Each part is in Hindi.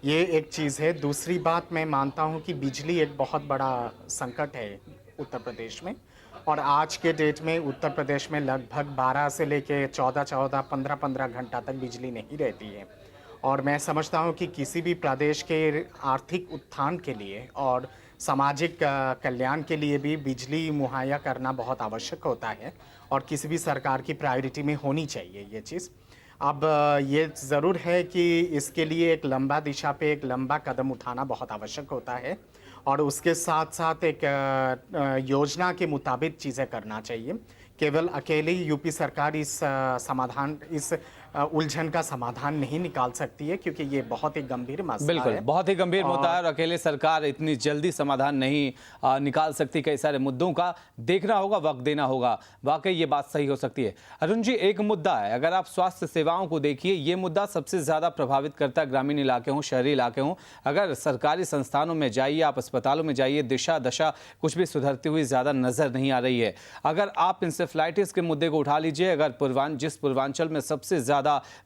ये एक चीज़ है। दूसरी बात मैं मानता हूँ कि बिजली एक बहुत बड़ा संकट है उत्तर प्रदेश में। और आज के डेट में उत्तर प्रदेश में लगभग 12 से लेके 14-14, 15-15 घंटा तक बिजली नहीं रहती है। और मैं समझता हूँ कि किसी भी प्रदेश के आर्थिक उत्थान के लिए और सामाजिक कल्याण के लिए भी बिजली मुहैया करना बहुत आवश्यक होता है और किसी भी सरकार की प्रायोरिटी में होनी चाहिए ये चीज़। अब ये ज़रूर है कि इसके लिए एक लंबा दिशा पे एक लंबा कदम उठाना बहुत आवश्यक होता है और उसके साथ-साथ एक योजना के मुताबिक चीज़ें करना चाहिए। केवल अकेले ही यूपी सरकार इस उलझन का समाधान नहीं निकाल सकती है, क्योंकि ये बहुत ही गंभीर मसला बिल्कुल, है। बहुत ही गंभीर मुद्दा है और और अकेले सरकार इतनी जल्दी समाधान नहीं निकाल सकती। कई सारे मुद्दों का देखना होगा, वक्त देना होगा। वाकई ये बात सही हो सकती है। अरुण जी, एक मुद्दा है, अगर आप स्वास्थ्य सेवाओं को देखिए, ये मुद्दा सबसे ज़्यादा प्रभावित करता है ग्रामीण इलाके हों, शहरी इलाके हों। अगर सरकारी संस्थानों में जाइए, आप अस्पतालों में जाइए, दिशा दशा कुछ भी सुधरती हुई ज़्यादा नज़र नहीं आ रही है। अगर आप इंसेफ्लाइटिस के मुद्दे को उठा लीजिए, अगर जिस पूर्वांचल में सबसे ज़्यादा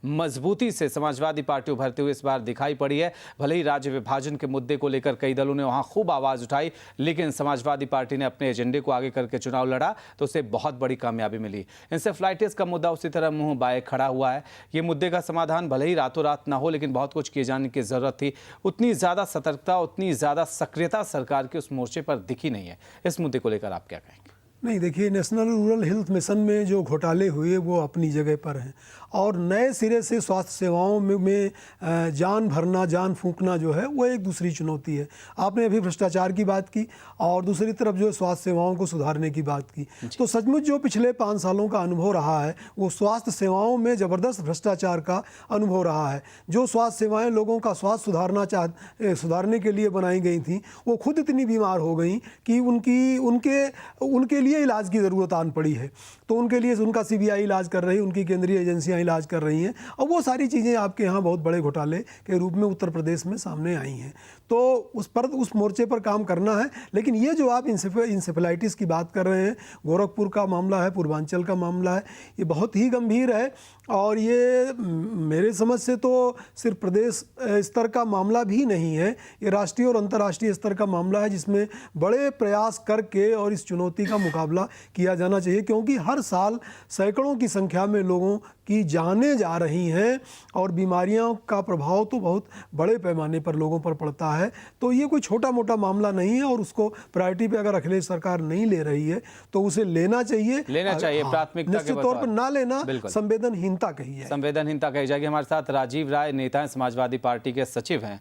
मजबूती से समाजवादी पार्टी उभरते हुए इस बार दिखाई पड़ी है, भले ही राज्य विभाजन के मुद्दे को लेकर कई दलों ने वहां खूब आवाज उठाई, लेकिन समाजवादी पार्टी ने अपने एजेंडे को आगे करके चुनाव लड़ा तो उसे बहुत बड़ी कामयाबी मिली। इंसेफ्लाइटिस का मुद्दा उसी तरह मुंह बाए खड़ा हुआ है। ये मुद्दे का समाधान भले ही रातों रात ना हो, लेकिन बहुत कुछ किए जाने की जरूरत थी। उतनी ज्यादा सतर्कता, उतनी ज्यादा सक्रियता सरकार की उस मोर्चे पर दिखी नहीं है। इस मुद्दे को लेकर आप क्या कहेंगे? नहीं, देखिए, नेशनल रूरल हेल्थ मिशन में जो घोटाले हुए वो अपनी जगह पर हैं और नए सिरे से स्वास्थ्य सेवाओं में जान भरना, जान फूंकना जो है वो एक दूसरी चुनौती है। आपने अभी भ्रष्टाचार की बात की और दूसरी तरफ जो स्वास्थ्य सेवाओं को सुधारने की बात की, तो सचमुच जो पिछले 5 सालों का अनुभव रहा है वो स्वास्थ्य सेवाओं में ज़बरदस्त भ्रष्टाचार का अनुभव रहा है। जो स्वास्थ्य सेवाएँ लोगों का स्वास्थ्य सुधारने के लिए बनाई गई थी, वो खुद इतनी बीमार हो गई कि उनके लिए इलाज की ज़रूरत आन पड़ी है। तो उनके लिए उनका सीबीआई इलाज कर रही है, उनकी केंद्रीय एजेंसियां इलाज कर रही हैं और वो सारी चीज़ें आपके यहाँ बहुत बड़े घोटाले के रूप में उत्तर प्रदेश में सामने आई हैं। तो उस मोर्चे पर काम करना है। लेकिन ये जो आप इंसेफेलाइटिस की बात कर रहे हैं, गोरखपुर का मामला है, पूर्वांचल का मामला है, ये बहुत ही गंभीर है और ये मेरे समझ से तो सिर्फ प्रदेश स्तर का मामला भी नहीं है, ये राष्ट्रीय और अंतर्राष्ट्रीय स्तर का मामला है जिसमें बड़े प्रयास करके और इस चुनौती का मुकाबला किया जाना चाहिए, क्योंकि हर साल सैकड़ों की संख्या में लोगों की जानें जा रही हैं और बीमारियों का प्रभाव तो बहुत बड़े पैमाने पर लोगों पर पड़ता है। तो ये कोई छोटा मोटा मामला नहीं है और उसको प्रायोरिटी पे अगर अखिलेश सरकार नहीं ले रही है तो उसे लेना चाहिए, प्राथमिकता के निश्चित तौर पर ना लेना संवेदनहीनता कही है, संवेदनहीनता कही जाएगी। हमारे साथ राजीव राय नेता हैं, समाजवादी पार्टी के सचिव हैं,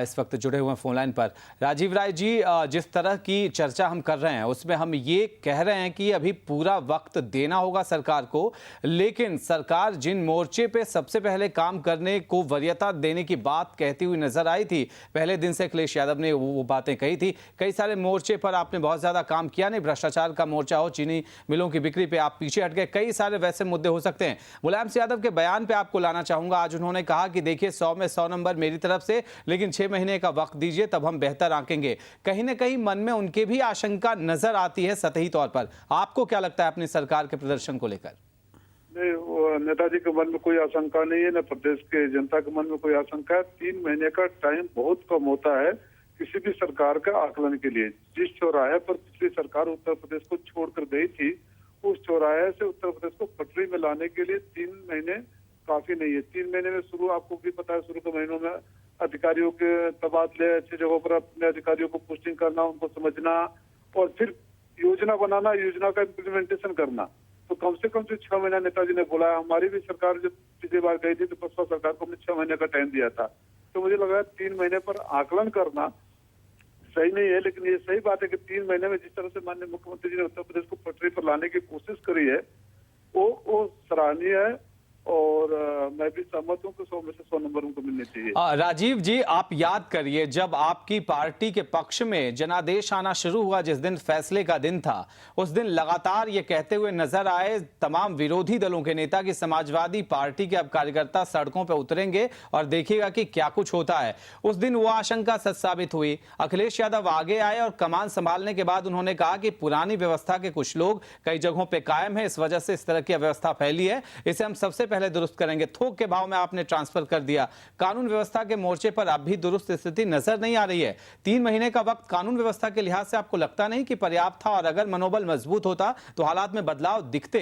इस वक्त जुड़े हुए हैं फोन लाइन पर। राजीव राय जी, जिस तरह की चर्चा हम कर रहे हैं उसमें हम ये कह रहे हैं कि अभी पूरा वक्त देना होगा सरकार को, लेकिन सरकार जिन मोर्चे पे सबसे पहले काम करने को वरीयता देने की बात कहती हुई नजर आई थी, पहले दिन से अखिलेश यादव ने वो बातें कही थी। कई सारे मोर्चे पर आपने बहुत ज्यादा काम किया नहीं, भ्रष्टाचार का मोर्चा हो, चीनी मिलों की बिक्री पे आप पीछे हट गए, कई सारे वैसे मुद्दे हो सकते हैं। मुलायम सिंह यादव के बयान पे आपको लाना चाहूंगा। आज उन्होंने कहा कि देखिए 100 में 100 नंबर मेरी तरफ से, लेकिन 6 महीने का वक्त दीजिए तब हम बेहतर आंकेंगे। कहीं ना कहीं मन में उनके भी आशंका नजर आती है सतही तौर पर। आपको क्या लगता है अपनी सरकार के प्रदर्शन को लेकर? नहीं, नेताजी के मन में कोई आशंका नहीं है, न प्रदेश के जनता के मन में कोई आशंका है। 3 महीने का टाइम बहुत कम होता है किसी भी सरकार का आकलन के लिए। जिस चौराहे पर पिछली सरकार उत्तर प्रदेश को छोड़कर गई थी, उस चौराहे से उत्तर प्रदेश को पटरी में लाने के लिए 3 महीने काफी नहीं है। 3 महीने में शुरू, आपको भी पता है, शुरू के महीनों में अधिकारियों के तबादले, अच्छी जगहों पर अपने अधिकारियों को पोस्टिंग करना, उनको समझना और फिर योजना बनाना, योजना का इम्प्लीमेंटेशन करना। तो कम से कम 6 महीना नेताजी ने बोला है। हमारी भी सरकार जब पिछली बार गई थी तो बसपा सरकार को हमने 6 महीने का टाइम दिया था। तो मुझे लगा 3 महीने पर आकलन करना सही नहीं है, लेकिन ये सही बात है कि 3 महीने में जिस तरह से माननीय मुख्यमंत्री जी ने उत्तर प्रदेश को पटरी पर लाने की कोशिश करी है वो सराहनीय है और मैं भी सहमत हूं कि 100 में से 100 नंबर उनको मिलने चाहिए। राजीव जी, आप याद करिए जब आपकी पार्टी के पक्ष में जनादेश आना शुरू हुआ, जिस दिन फैसले का दिन था, उस दिन लगातार ये कहते हुए नजर आए तमाम विरोधी दलों के नेता कि समाजवादी पार्टी के अब कार्यकर्ता सड़कों पर उतरेंगे और देखिएगा कि क्या कुछ होता है। उस दिन वो आशंका सच साबित हुई। अखिलेश यादव आगे आए और कमान संभालने के बाद उन्होंने कहा कि पुरानी व्यवस्था के कुछ लोग कई जगहों पर कायम है, इस वजह से इस तरह की अव्यवस्था फैली है, इसे हम सबसे पहले दुरुस्त करेंगे, थोक के भाव में आपने ट्रांसफर कर दिया। कानून व्यवस्था के मोर्चे पर अब भी दुरुस्त स्थिति नजर नहीं आ रही है। 3 महीने का वक्त कानून व्यवस्था के लिहाज से आपको लगता नहीं कि पर्याप्त था, और अगर मनोबल मजबूत होता तो हालात में बदलाव दिखते?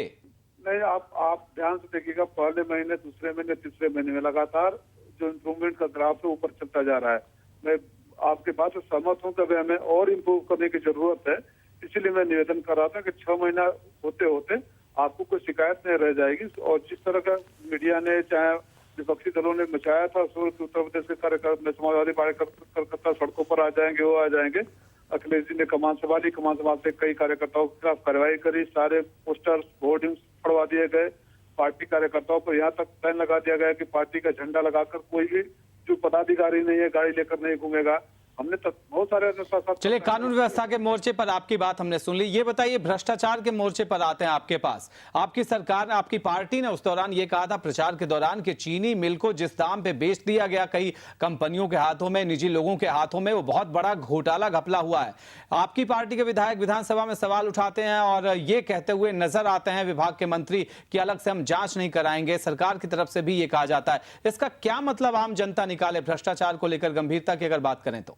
नहीं, आप ध्यान से देखिएगा, पहले महीने, दूसरे महीने, तीसरे महीने में लगातार जो इम्प्रूवमेंट का ग्राफ है ऊपर चलता जा रहा है। मैं आपके बात से सहमत हूँ कि हमें और इम्प्रूव करने की जरूरत है। इसलिए मैं निवेदन कर रहा था कि 6 महीना होते होते आपको कोई शिकायत नहीं रह जाएगी। और जिस तरह का मीडिया ने, चाहे विपक्षी दलों ने मचाया था उत्तर प्रदेश के कार्यकर्ता में, समाजवादी पार्टी कार्यकर्ता सड़कों पर आ जाएंगे, वो आ जाएंगे। अखिलेश जी ने कमान संभाली, कमान संभालते कई कार्यकर्ताओं के खिलाफ कार्रवाई करी, सारे पोस्टर्स, होर्डिंग्स फड़वा दिए गए। पार्टी कार्यकर्ताओं पर यहाँ तक बैन लगा दिया गया कि पार्टी का झंडा लगाकर कोई भी जो पदाधिकारी नहीं है गाड़ी लेकर नहीं घूमेगा। हमने तक बहुत सारे। चलिए, कानून व्यवस्था के मोर्चे पर आपकी बात हमने सुन ली। ये बताइए, भ्रष्टाचार के मोर्चे पर आते हैं आपके पास। आपकी सरकार ने, आपकी पार्टी ने उस दौरान ये कहा था प्रचार के दौरान कि चीनी मिल को जिस दाम पे बेच दिया गया कई कंपनियों के हाथों में, निजी लोगों के हाथों में, वो बहुत बड़ा घोटाला घपला हुआ है। आपकी पार्टी के विधायक विधानसभा में सवाल उठाते हैं और ये कहते हुए नजर आते हैं विभाग के मंत्री कि अलग से हम जांच नहीं कराएंगे। सरकार की तरफ से भी ये कहा जाता है। इसका क्या मतलब आम जनता निकाले भ्रष्टाचार को लेकर गंभीरता की अगर बात करें तो?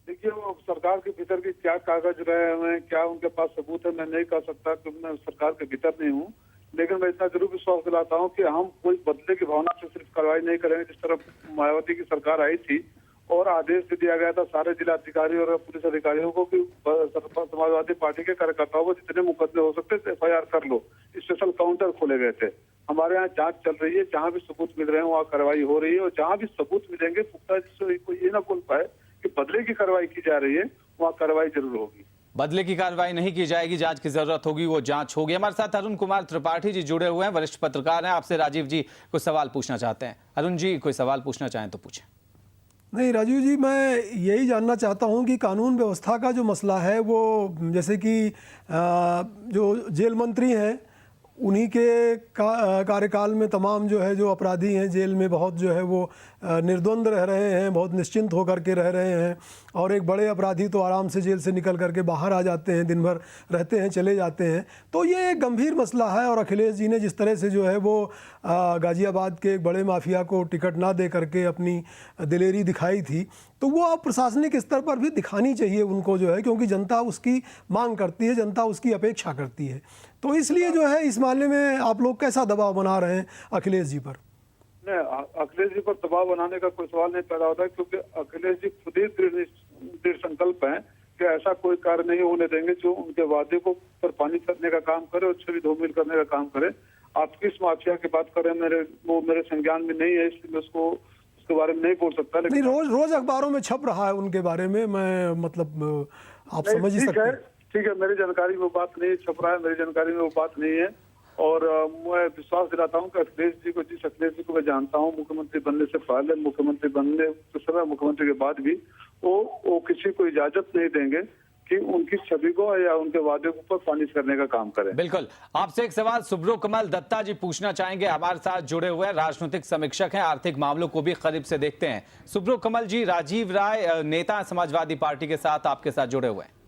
देखिए, वो सरकार के भीतर के क्या कागज रहे हैं, क्या उनके पास सबूत है, मैं नहीं कह सकता क्योंकि मैं सरकार के भीतर नहीं हूँ। लेकिन मैं इतना जरूर विश्वास दिलाता हूँ कि हम कोई बदले की भावना से सिर्फ कार्रवाई नहीं करेंगे। जिस तरह मायावती की सरकार आई थी और आदेश दे दिया गया था सारे जिलाधिकारी और पुलिस अधिकारियों को कि समाजवादी पार्टी के कार्यकर्ताओं को जितने मुकदमे हो सकते थे FIR कर लो, स्पेशल काउंटर खोले गए थे। हमारे यहाँ जांच चल रही है, जहाँ भी सबूत मिल रहे हैं वहाँ कार्रवाई हो रही है, और जहाँ भी सबूत मिलेंगे पुख्ता, जिससे कोई ये ना बोल पाए कि बदले की कार्रवाई की जा रही है, वहाँ कार्रवाई जरूर होगी। बदले की कार्रवाई नहीं की जाएगी, जांच की जरूरत होगी, वो जांच होगी। हमारे साथ अरुण कुमार त्रिपाठी जी जुड़े हुए हैं, वरिष्ठ पत्रकार हैं। आपसे राजीव जी कुछ सवाल पूछना चाहते हैं। अरुण जी, कोई सवाल पूछना चाहें तो पूछें। नहीं राजीव जी, मैं यही जानना चाहता हूं कि कानून व्यवस्था का जो मसला है वो, जैसे कि जो जेल मंत्री हैं उन्हीं के कार्यकाल में तमाम जो है जो अपराधी हैं जेल में बहुत जो है वो निर्द्वंद रह रहे हैं, बहुत निश्चिंत होकर के रह रहे हैं। और एक बड़े अपराधी तो आराम से जेल से निकल करके बाहर आ जाते हैं, दिन भर रहते हैं, चले जाते हैं। तो ये एक गंभीर मसला है। और अखिलेश जी ने जिस तरह से जो है वो गाज़ियाबाद के एक बड़े माफिया को टिकट ना दे करके अपनी दिलेरी दिखाई थी, तो वो अब प्रशासनिक स्तर पर भी दिखानी चाहिए उनको जो है, क्योंकि जनता उसकी मांग करती है, जनता उसकी अपेक्षा करती है। तो इसलिए जो है इस मामले में आप लोग कैसा दबाव बना रहे हैं अखिलेश जी पर? नहीं, अखिलेश जी पर दबाव बनाने का कोई सवाल नहीं पैदा होता है, क्योंकि अखिलेश जी खुद ही दृढ़ संकल्प हैं कि ऐसा कोई कार्य नहीं होने देंगे जो उनके वादे को पर पानी करने का काम करे और छवि धूमिल करने का काम करे। आप किस माफिया की बात करें, वो मेरे संज्ञान में नहीं है, इसलिए मैं उसके बारे में नहीं बोल सकता। लेकिन नहीं, रोज अखबारों में छप रहा है उनके बारे में, मैं मतलब आप समझ ही सकते हैं। ठीक है, मेरी जानकारी में वो बात नहीं छप रहा है, मेरी जानकारी में वो बात नहीं है। और मैं विश्वास दिलाता हूं कि अखिलेश जी को, जिस अखिलेश जी को मैं जानता हूं, मुख्यमंत्री बनने से पहले, मुख्यमंत्री बनने के समय, मुख्यमंत्री के बाद भी वो किसी को इजाजत नहीं देंगे कि उनकी छवि को या उनके वादे को पर पानी करने का काम करें। बिल्कुल। आपसे एक सवाल सुब्रो कमल दत्ता जी पूछना चाहेंगे, हमारे साथ जुड़े हुए हैं, राजनीतिक समीक्षक हैं, आर्थिक मामलों को भी करीब से देखते हैं। सुब्रो कमल जी, राजीव राय नेता समाजवादी पार्टी के साथ आपके साथ जुड़े हुए हैं।